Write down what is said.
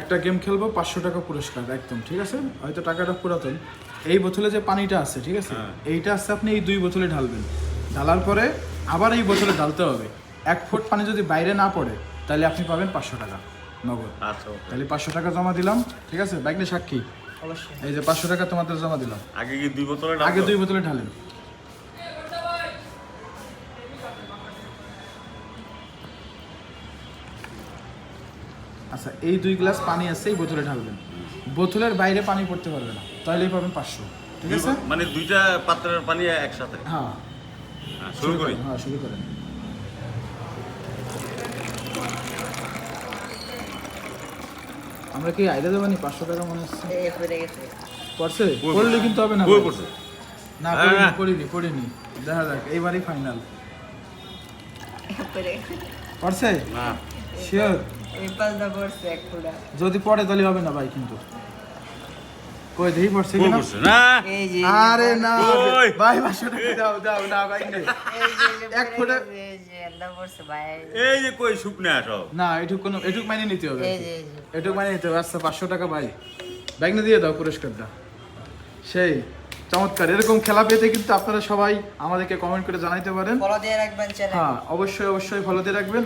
একটা গেম খেলবো, 500 টাকা পুরস্কার একদম, ঠিক আছে? হয়তো টাকাটা পুরাতন। এই বোতলে যে পানিটা আছে, ঠিক আছে, এইটা আছে, আপনি এই 2 বোতলে ঢালবেন। ঢালার পরে আবার এই বোতলে ঢালতে হবে। 1 ফুট পানি যদি বাইরে না পড়ে তাহলে আপনি পাবেন 500 টাকা নগদ। আচ্ছা, তাহলে 500 টাকা জমা দিলাম, ঠিক আছে? বাইক নিয়ে সাক্ষী, অবশ্যই। এই যে 500 টাকা তোমাদের জমা দিলাম। আগে কি 2 বোতলে আগে 2 বোতলে ঢালেন। আচ্ছা, এই 2 গ্লাস পানি আছে, এই বোতলে ঢালবেন। বোতলের বাইরে পানি পড়তে পারবে না, তাহলেই পাবেন 500, ঠিক আছে? মানে 2টা পাত্রের পানি একসাথে। হ্যাঁ, শুরু করি। হ্যাঁ, শুরু করেন। আমরা কি আইডিয়া দেবানি? 500 টাকা মনে হচ্ছে পড়ে গেছে। পড়ছে, পড়লে কিন্তু হবে না। কই পড়ছে? না, পড়িনি। দেখা যাক, এইবারই ফাইনাল। পড়ে গেছে। পড়ছে? না। শিওর? এই পালটা পড়ছে এক ফুটা। যদি পড়ে তাহলে হবে না ভাই, কিন্তু কই দেখি পড়ছে কই কিনা। পড়ছে? না। এই যে আরে না ওই। ভাই, 500 টাকা দাও না ভাই, নে। এই যে এক ফুটা। এই যে এন্দা পড়ছে ভাই। এই যে কই শুকনা সব। না, এটুক মাইনে নিতে হবে। এই যে এটুক মাইনে নিতে হবে। আচ্ছা, 500 টাকা ভাই, ব্যাগ নিয়ে দিয়ে দাও পুরস্কারটা। সেই চমৎকার। এরকম খেলা পেতে কিন্তু আপনারা সবাই আমাদেরকে কমেন্ট করে জানাইতে পারেন। ফলো দিয়ে রাখবেন চ্যানেল। হ্যাঁ, অবশ্যই ফলো দিয়ে রাখবেন।